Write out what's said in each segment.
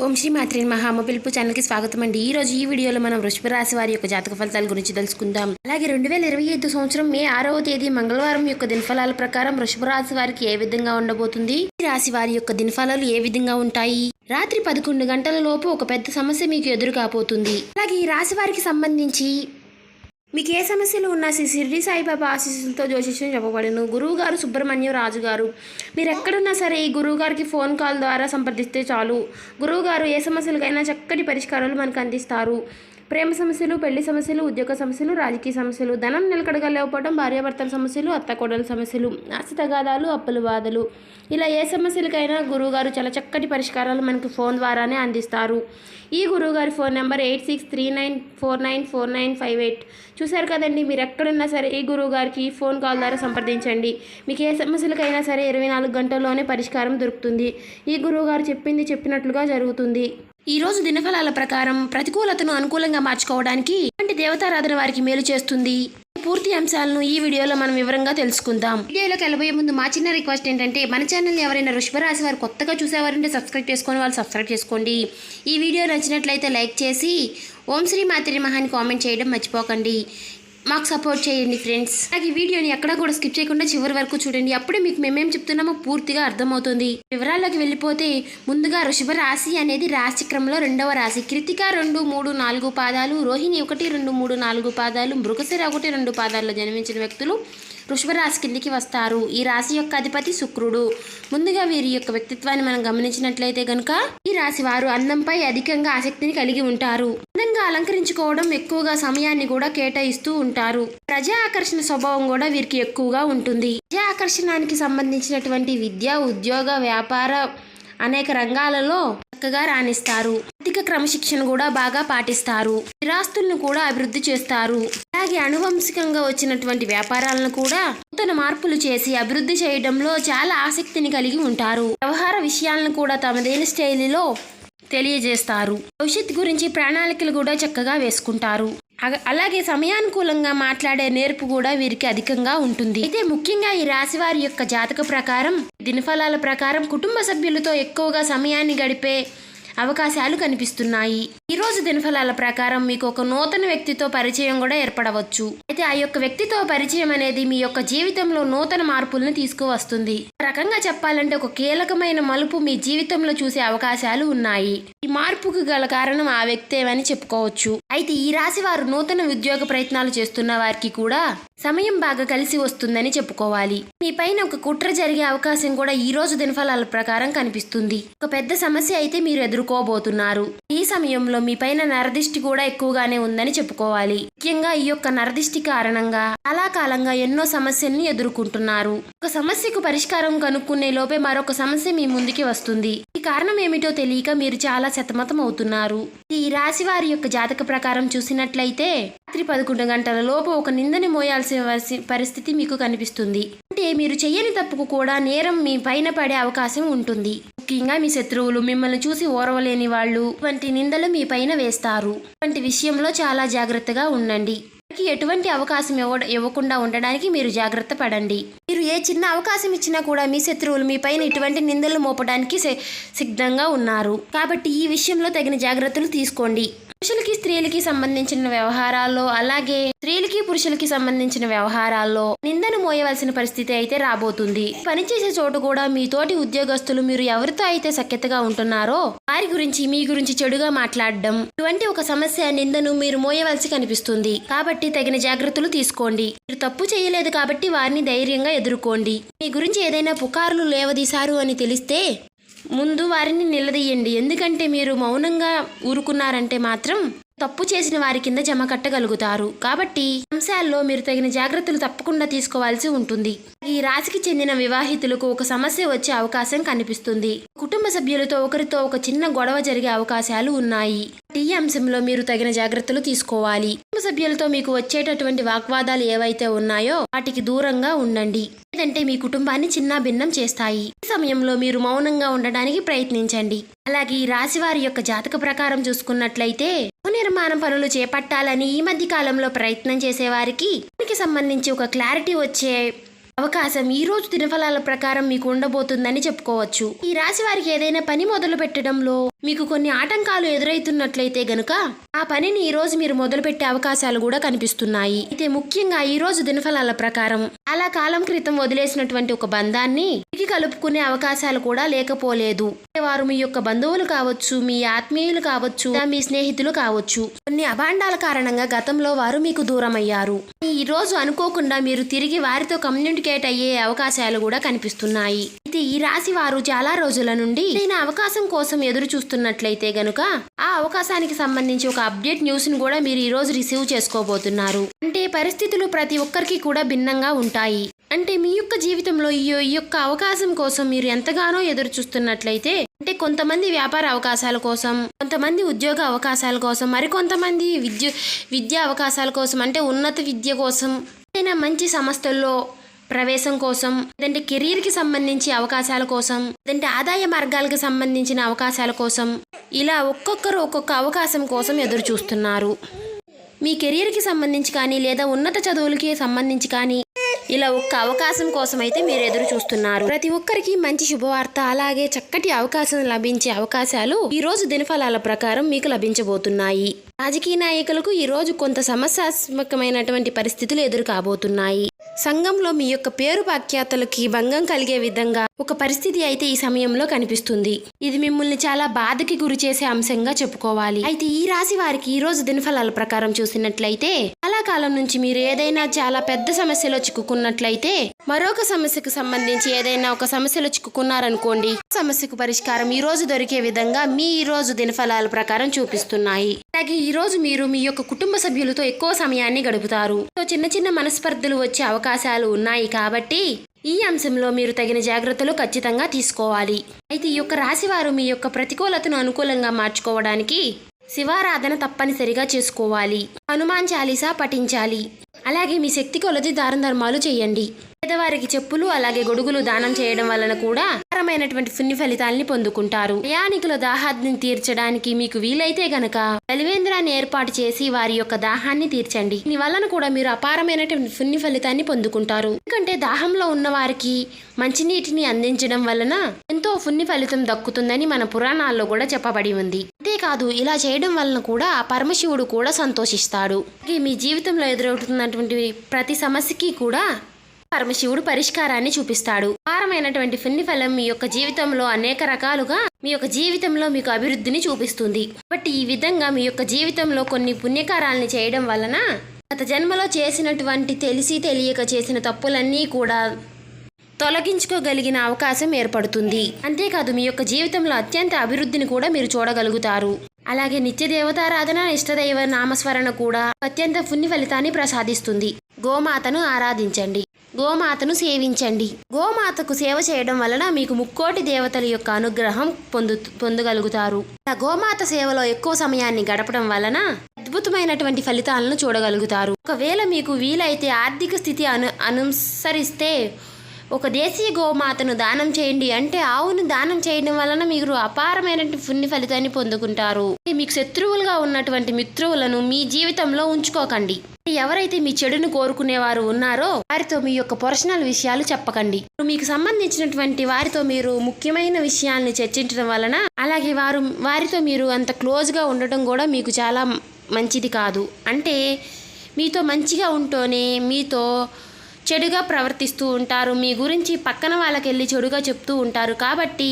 ఓం శ్రీ మాత్రే నమః పిలుపు ఛానల్కి స్వాగతం అండి. ఈ రోజు ఈ వీడియోలో మనం వృషభ రాశి వారి యొక్క జాతక ఫలితాల గురించి తెలుసుకుందాం. అలాగే 2025 సంవత్సరం మే 6వ తేదీ మంగళవారం యొక్క దినఫలాల ప్రకారం వృషభ రాశి వారికి ఏ విధంగా ఉండబోతుంది, ఈ రాశి వారి యొక్క దినఫలాలు ఏ విధంగా ఉంటాయి, రాత్రి 11 గంటల లోపు ఒక పెద్ద సమస్య మీకు ఎదురు కాబోతుంది. అలాగే ఈ రాశి వారికి సంబంధించి మీకు ఏ సమస్యలు ఉన్నా షిరిడి సాయిబాబా ఆశీస్సులతో జ్యోతిష్యం చెప్పబడను. గురువు గారు సుబ్రహ్మణ్యం రాజు గారు. మీరు ఎక్కడున్నా సరే ఈ గురువు గారికి ఫోన్ కాల్ ద్వారా సంప్రదిస్తే చాలు. గురువు గారు ఏ సమస్యలకైనా చక్కటి పరిష్కారాలు మనకు అందిస్తారు. ప్రేమ సమస్యలు, పెళ్లి సమస్యలు, ఉద్యోగ సమస్యలు, రాజకీయ సమస్యలు, ధనం నిలకడగా లేకపోవడం, భార్యాభర్తల సమస్యలు, అత్తకోడల సమస్యలు, ఆస్తి తగాదాలు, అప్పుల బాధలు, ఇలా ఏ సమస్యలకైనా గురువుగారు చాలా చక్కటి పరిష్కారాలు మనకి ఫోన్ ద్వారానే అందిస్తారు. ఈ గురువుగారి ఫోన్ నెంబర్ 8639494958. చూశారు కదండి, మీరు ఎక్కడున్నా సరే ఈ గురువుగారికి ఫోన్ కాల్ ద్వారా సంప్రదించండి. మీకు ఏ సమస్యలకైనా సరే 24 గంటల్లోనే పరిష్కారం దొరుకుతుంది. ఈ గురువుగారు చెప్పింది చెప్పినట్లుగా జరుగుతుంది. ఈ రోజు దినఫలాల ప్రకారం ప్రతికూలతను అనుకూలంగా మార్చుకోవడానికి ఇలాంటి దేవతారాధన వారికి మేలు చేస్తుంది. పూర్తి అంశాలను ఈ వీడియోలో మనం వివరంగా తెలుసుకుందాం. వీడియోలోకి వెళ్ళబోయే ముందు మా చిన్న రిక్వెస్ట్ ఏంటంటే, మన ఛానల్ని ఎవరైనా వృషభ రాశి వారు కొత్తగా చూసేవారంటే సబ్స్క్రైబ్ చేసుకొని వాళ్ళు సబ్స్క్రైబ్ చేసుకోండి. ఈ వీడియో నచ్చినట్లయితే లైక్ చేసి ఓం శ్రీ మాత్రే నమః అని కామెంట్ చేయడం మర్చిపోకండి. మాకు సపోర్ట్ చేయండి ఫ్రెండ్స్. నాకు ఈ వీడియోని ఎక్కడా కూడా స్కిప్ చేయకుండా చివరి వరకు చూడండి. అప్పుడే మీకు మేమేం చెప్తున్నామో పూర్తిగా అర్థమవుతుంది. వివరాల్లోకి వెళ్ళిపోతే, ముందుగా వృషభ రాశి అనేది రాశిక్రమంలో 2వ రాశి. కృతిక 2, 3, 4 పాదాలు, రోహిణి 1, 2, 3, 4 పాదాలు, మృగశిర 1, 2 పాదాల్లో జన్మించిన వ్యక్తులు వృషభ రాశి కిందికి వస్తారు. ఈ రాశి యొక్క అధిపతి శుక్రుడు. ముందుగా వీరి యొక్క వ్యక్తిత్వాన్ని మనం గమనించినట్లయితే కనుక ఈ రాశి వారు అందంపై అధికంగా ఆసక్తిని కలిగి ఉంటారు. అందంగా అలంకరించుకోవడం, ఎక్కువగా సమయాన్ని కూడా కేటాయిస్తూ ఉంటారు. ప్రజా ఆకర్షణ స్వభావం కూడా వీరికి ఎక్కువగా ఉంటుంది. ప్రజా ఆకర్షణానికి సంబంధించినటువంటి విద్య, ఉద్యోగ, వ్యాపార అనేక రంగాలలో చక్కగా రాణిస్తారు. ఆర్థిక క్రమశిక్షణ కూడా బాగా పాటిస్తారు. స్థిరాస్తులను కూడా అభివృద్ధి చేస్తారు. అలాగే అనువంశికంగా వచ్చినటువంటి వ్యాపారాలను కూడా నూతన మార్పులు చేసి అభివృద్ధి చేయడంలో చాలా ఆసక్తిని కలిగి ఉంటారు. వ్యవహార విషయాలను కూడా తమదైన శైలిలో తెలియజేస్తారు. భవిష్యత్తు గురించి ప్రణాళికలు కూడా చక్కగా వేసుకుంటారు. అలాగే సమయానుకూలంగా మాట్లాడే నేర్పు కూడా వీరికి అధికంగా ఉంటుంది. అయితే ముఖ్యంగా ఈ రాశి వారి యొక్క జాతక ప్రకారం, దినఫలాల ప్రకారం కుటుంబ సభ్యులతో ఎక్కువగా సమయాన్ని గడిపే అవకాశాలు కనిపిస్తున్నాయి. ఈ రోజు దినఫలాల ప్రకారం మీకు ఒక నూతన వ్యక్తితో పరిచయం కూడా ఏర్పడవచ్చు. అయితే ఆ యొక్క వ్యక్తితో పరిచయం అనేది మీ యొక్క జీవితంలో నూతన మార్పులను తీసుకువస్తుంది. రకంగా చెప్పాలంటే ఒక కీలకమైన మలుపు మీ జీవితంలో చూసే అవకాశాలు ఉన్నాయి. ఈ మార్పుకు గల కారణం ఆ వ్యక్తేమని చెప్పుకోవచ్చు. అయితే ఈ రాశి వారు నూతన ఉద్యోగ ప్రయత్నాలు చేస్తున్న వారికి కూడా సమయం బాగా కలిసి వస్తుందని చెప్పుకోవాలి. మీ పైన ఒక కుట్ర జరిగే అవకాశం కూడా ఈ రోజు దినఫలాల ప్రకారం కనిపిస్తుంది. ఒక పెద్ద సమస్య అయితే మీరు ఎదుర్కోబోతున్నారు. ఈ సమయంలో మీ పైన నరదిష్టి కూడా ఎక్కువగానే ఉందని చెప్పుకోవాలి. ముఖ్యంగా ఈ యొక్క నరదిష్టి కారణంగా చాలా కాలంగా ఎన్నో సమస్యల్ని ఎదుర్కొంటున్నారు. ఒక సమస్యకు పరిష్కారం కనుక్కునే లోపే మరొక సమస్య మీ ముందుకి వస్తుంది. ఈ కారణం ఏమిటో తెలియక మీరు చాలా సతమతం అవుతున్నారు. ఈ రాశి వారి యొక్క జాతక ప్రకారం చూసినట్లయితే రాత్రి 11 గంటల లోపు ఒక నిందని మోయాల్సిన పరిస్థితి మీకు కనిపిస్తుంది. అంటే మీరు చెయ్యని తప్పుకు కూడా నేరం మీ పైన పడే అవకాశం ఉంటుంది. ముఖ్యంగా మీ శత్రువులు, మిమ్మల్ని చూసి ఓర్వలేని వాళ్ళు వంటి నిందలు మీ పైన వేస్తారు. వంటి విషయంలో చాలా జాగ్రత్తగా ఉండండి. ఎటువంటి అవకాశం ఇవ్వకుండా ఉండడానికి మీరు జాగ్రత్త పడండి. మీరు ఏ చిన్న అవకాశం ఇచ్చినా కూడా మీ శత్రువులు మీ పైన ఇటువంటి నిందలు మోపడానికి సిద్ధంగా ఉన్నారు. కాబట్టి ఈ విషయంలో తగిన జాగ్రత్తలు తీసుకోండి. పురుషులకి స్త్రీలకి సంబంధించిన వ్యవహారాల్లో, అలాగే స్త్రీలకి పురుషులకి సంబంధించిన వ్యవహారాల్లో నిందను మోయవలసిన పరిస్థితి అయితే రాబోతుంది. పనిచేసే చోటు కూడా మీ తోటి ఉద్యోగస్తులు మీరు ఎవరితో అయితే సఖ్యతగా ఉంటున్నారో వారి గురించి మీ గురించి చెడుగా మాట్లాడడం, ఇటువంటి ఒక సమస్య, నిందను మీరు మోయవలసి కనిపిస్తుంది. కాబట్టి తగిన జాగ్రత్తలు తీసుకోండి. మీరు తప్పు చేయలేదు కాబట్టి వారిని ధైర్యంగా ఎదుర్కోండి. మీ గురించి ఏదైనా పుకార్లు లేవదీశారు అని తెలిస్తే ముందు వారిని నిలదీయండి. ఎందుకంటే మీరు మౌనంగా ఊరుకున్నారంటే మాత్రం తప్పు చేసిన వారి కింద జమ కట్టగలుగుతారు. కాబట్టి అంశాల్లో మీరు తగిన జాగ్రత్తలు తప్పకుండా తీసుకోవాల్సి ఉంటుంది. ఈ రాశికి చెందిన వివాహితులకు ఒక సమస్య వచ్చే అవకాశం కనిపిస్తుంది. కుటుంబ సభ్యులతో ఒకరితో ఒక చిన్న గొడవ జరిగే అవకాశాలు ఉన్నాయి. ఈ అంశంలో మీరు తగిన జాగ్రత్తలు తీసుకోవాలి. కుటుంబ సభ్యులతో మీకు వచ్చేటటువంటి వాగ్వాదాలు ఏవైతే ఉన్నాయో వాటికి దూరంగా ఉండండి. లేదంటే మీ కుటుంబాన్ని చిన్న భిన్నం చేస్తాయి. ఈ సమయంలో మీరు మౌనంగా ఉండడానికి ప్రయత్నించండి. అలాగే ఈ రాశి వారి యొక్క జాతక ప్రకారం చూసుకున్నట్లయితే నిర్మాణ పనులు చేపట్టాలని ఈ మధ్య కాలంలో ప్రయత్నం చేసేవారికి దానికి సంబంధించి ఒక క్లారిటీ వచ్చే అవకాశం ఈ రోజు దినఫలాల ప్రకారం మీకు ఉండబోతుందని చెప్పుకోవచ్చు. ఈ రాశి వారికి ఏదైనా పని మొదలు పెట్టడంలో మీకు కొన్ని ఆటంకాలు ఎదురవుతున్నట్లయితే గనుక ఆ పనిని ఈ రోజు మీరు మొదలుపెట్టే అవకాశాలు కూడా కనిపిస్తున్నాయి. అయితే ముఖ్యంగా ఈ రోజు దినఫలాల ప్రకారం చాలా కాలం క్రితం వదిలేసినటువంటి ఒక బంధాన్ని తిరిగి కలుపుకునే అవకాశాలు కూడా లేకపోలేదు. వారు మీ యొక్క బంధువులు కావచ్చు, మీ ఆత్మీయులు కావచ్చు, మీ స్నేహితులు కావచ్చు. కొన్ని అభాండాల కారణంగా గతంలో వారు మీకు దూరం అయ్యారు. ఈ రోజు అనుకోకుండా మీరు తిరిగి వారితో కమ్యూనికేట్ అయ్యే అవకాశాలు కూడా కనిపిస్తున్నాయి. అయితే ఈ రాశి వారు చాలా రోజుల నుండి ఏదైనా అవకాశం కోసం ఎదురు చూస్తున్నట్లయితే గనుక ఆ అవకాశానికి సంబంధించి ఒక అప్డేట్ న్యూస్ ను కూడా మీరు ఈ రోజు రిసీవ్ చేసుకోబోతున్నారు. అంటే పరిస్థితులు ప్రతి ఒక్కరికి కూడా భిన్నంగా ఉంటాయి. అంటే మీ యొక్క జీవితంలో ఈ యొక్క అవకాశం కోసం మీరు ఎంతగానో ఎదురు చూస్తున్నట్లయితే, అంటే కొంతమంది వ్యాపార అవకాశాల కోసం, కొంతమంది ఉద్యోగ అవకాశాల కోసం, మరికొంతమంది విద్యా అవకాశాల కోసం, అంటే ఉన్నత విద్య కోసం, ఏదైనా మంచి సంస్థల్లో ప్రవేశం కోసం, లేదంటే కెరీర్కి సంబంధించి అవకాశాల కోసం, లేదంటే ఆదాయ మార్గాలకు సంబంధించిన అవకాశాల కోసం, ఇలా ఒక్కొక్కరు ఒక్కొక్క అవకాశం కోసం ఎదురు చూస్తున్నారు. మీ కెరీర్కి సంబంధించి కానీ లేదా ఉన్నత చదువులకి సంబంధించి కానీ ఇలా ఒక్క అవకాశం కోసం అయితే మీరు ఎదురు చూస్తున్నారు. ప్రతి ఒక్కరికి మంచి శుభవార్త, అలాగే చక్కటి అవకాశం లభించే అవకాశాలు ఈ రోజు దినఫలాల ప్రకారం మీకు లభించబోతున్నాయి. రాజకీయ నాయకులకు ఈ రోజు కొంత సమస్యాత్మకమైనటువంటి పరిస్థితులు ఎదురు కాబోతున్నాయి. సంఘంలో మీ యొక్క పేరు వాక్యాతలకి భంగం కలిగే విధంగా ఒక పరిస్థితి అయితే ఈ సమయంలో కనిపిస్తుంది. ఇది మిమ్మల్ని చాలా బాధకి గురి చేసే అంశంగా చెప్పుకోవాలి. అయితే ఈ రాశి వారికి ఈ రోజు దినఫలాల ప్రకారం చూసినట్లయితే, చాలా కాలం నుంచి మీరు ఏదైనా చాలా పెద్ద సమస్యలో చిక్కుకున్నట్లయితే, మరొక సమస్యకు సంబంధించి ఏదైనా ఒక సమస్యలో చిక్కుకున్నారనుకోండి, సమస్యకు పరిష్కారం ఈ రోజు దొరికే విధంగా మీ ఈ రోజు దినఫలాల ప్రకారం చూపిస్తున్నాయి. అలాగే ఈ రోజు మీరు మీ యొక్క కుటుంబ సభ్యులతో ఎక్కువ సమయాన్ని గడుపుతారు. చిన్న చిన్న మనస్పర్ధలు వచ్చే అవకాశాలు ఉన్నాయి కాబట్టి ఈ అంశంలో మీరు తగిన జాగ్రత్తలు ఖచ్చితంగా తీసుకోవాలి. అయితే ఈ యొక్క రాశి వారు మీ యొక్క ప్రతికూలతను అనుకూలంగా మార్చుకోవడానికి శివారాధన తప్పనిసరిగా చేసుకోవాలి. హనుమాన్ చాలీసా పఠించాలి. అలాగే మీ శక్తి కొలది దాన ధర్మాలు చేయండి. పేదవారికి చెప్పులు అలాగే గొడుగులు దానం చేయడం వలన కూడా అపారమైనటువంటి పుణ్య ఫలితాలని పొందుకుంటారు. ప్రయాణికుల దాహాన్ని తీర్చడానికి మీకు వీలైతే గనక బలివేంద్రాన్ని ఏర్పాటు చేసి వారి యొక్క దాహాన్ని తీర్చండి. దీని వలన కూడా మీరు అపారమైనటువంటి పుణ్య ఫలితాన్ని పొందుకుంటారు. ఎందుకంటే దాహంలో ఉన్న వారికి మంచినీటిని అందించడం వలన ఎంతో పుణ్య ఫలితం దక్కుతుందని మన పురాణాల్లో కూడా చెప్పబడి ఉంది. అంతేకాదు ఇలా చేయడం వలన కూడా ఆ పరమశివుడు కూడా సంతోషిస్తాడు. మీ జీవితంలో ఎదురవుతున్నటువంటి ప్రతి సమస్యకి కూడా పరమశివుడు పరిష్కారాన్ని చూపిస్తాడు. అపారమైనటువంటి పుణ్యఫలం మీ యొక్క జీవితంలో అనేక రకాలుగా మీ యొక్క జీవితంలో మీకు అభివృద్ధిని చూపిస్తుంది. కాబట్టి ఈ విధంగా మీ యొక్క జీవితంలో కొన్ని పుణ్యకారాలని చేయడం వలన గత జన్మలో చేసినటువంటి తెలిసి తెలియక చేసిన తప్పులన్నీ కూడా తొలగించుకోగలిగిన అవకాశం ఏర్పడుతుంది. అంతేకాదు మీ యొక్క జీవితంలో అత్యంత అభివృద్ధిని కూడా మీరు చూడగలుగుతారు. అలాగే నిత్య దేవతారాధన, ఇష్టదైవ నామస్మరణ కూడా అత్యంత పుణ్య ఫలితాన్ని ప్రసాదిస్తుంది. గోమాతను ఆరాధించండి, గోమాతను సేవించండి. గోమాతకు సేవ చేయడం వలన మీకు ముక్కోటి దేవతల యొక్క అనుగ్రహం పొందగలుగుతారు. గోమాత సేవలో ఎక్కువ సమయాన్ని గడపడం వలన అద్భుతమైనటువంటి ఫలితాలను చూడగలుగుతారు. ఒకవేళ మీకు వీలైతే ఆర్థిక స్థితి అనుసరిస్తే ఒక దేశీయ గోమాతను దానం చేయండి. అంటే ఆవును దానం చేయడం వలన మీరు అపారమైనటువంటి పుణ్య ఫలితాన్ని పొందుకుంటారు. మీకు శత్రువులుగా ఉన్నటువంటి మిత్రువులను మీ జీవితంలో ఉంచుకోకండి. ఎవరైతే మీ చెడును కోరుకునేవారు ఉన్నారో వారితో మీ యొక్క పర్సనల్ విషయాలు చెప్పకండి. మీకు సంబంధించినటువంటి వారితో మీరు ముఖ్యమైన విషయాల్ని చర్చించడం వలన, అలాగే వారితో మీరు అంత క్లోజ్గా ఉండటం కూడా మీకు చాలా మంచిది కాదు. అంటే మీతో మంచిగా ఉంటూనే మీతో చెడుగా ప్రవర్తిస్తూ ఉంటారు. మీ గురించి పక్కన వాళ్ళకి వెళ్ళి చెడుగా చెప్తూ ఉంటారు. కాబట్టి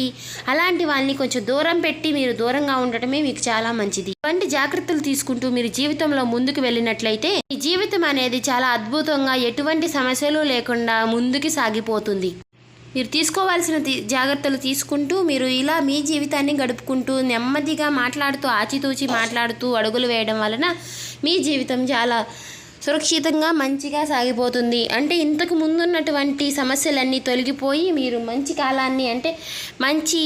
అలాంటి వాళ్ళని కొంచెం దూరం పెట్టి మీరు దూరంగా ఉండటమే మీకు చాలా మంచిది. ఇటువంటి జాగ్రత్తలు తీసుకుంటూ మీరు జీవితంలో ముందుకు వెళ్ళినట్లయితే మీ జీవితం అనేది చాలా అద్భుతంగా ఎటువంటి సమస్యలు లేకుండా ముందుకు సాగిపోతుంది. మీరు తీసుకోవాల్సిన జాగ్రత్తలు తీసుకుంటూ మీరు ఇలా మీ జీవితాన్ని గడుపుకుంటూ నెమ్మదిగా మాట్లాడుతూ ఆచితూచి మాట్లాడుతూ అడుగులు వేయడం వలన మీ జీవితం చాలా సురక్షితంగా మంచిగా సాగిపోతుంది. అంటే ఇంతకు ముందున్నటువంటి సమస్యలన్నీ తొలగిపోయి మీరు మంచి కాలాన్ని, అంటే మంచి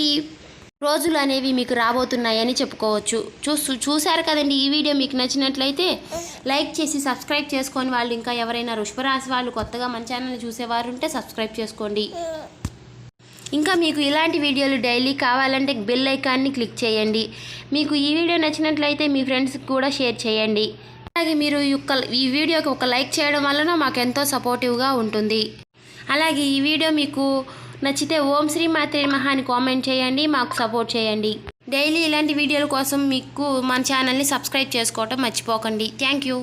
రోజులు అనేవి మీకు రాబోతున్నాయని చెప్పుకోవచ్చు. చూశారు కదండి. ఈ వీడియో మీకు నచ్చినట్లయితే లైక్ చేసి సబ్స్క్రైబ్ చేసుకొని వాళ్ళు ఇంకా ఎవరైనా వృషభరాశి వాళ్ళు కొత్తగా మన ఛానల్ చూసేవారు ఉంటే సబ్స్క్రైబ్ చేసుకోండి. ఇంకా మీకు ఇలాంటి వీడియోలు డైలీ కావాలంటే బెల్ ఐకాన్ని క్లిక్ చేయండి. మీకు ఈ వీడియో నచ్చినట్లయితే మీ ఫ్రెండ్స్కి కూడా షేర్ చేయండి. అలాగే మీరు ఈ వీడియోకి ఒక లైక్ చేయడం వలన మాకు ఎంతో సపోర్టివ్గా ఉంటుంది. అలాగే ఈ వీడియో మీకు నచ్చితే ఓం శ్రీ మాత్రే నమః అని కామెంట్ చేయండి, మాకు సపోర్ట్ చేయండి. డైలీ ఇలాంటి వీడియోల కోసం మీకు మన ఛానల్ని సబ్స్క్రైబ్ చేసుకోవటం మర్చిపోకండి. Thank you.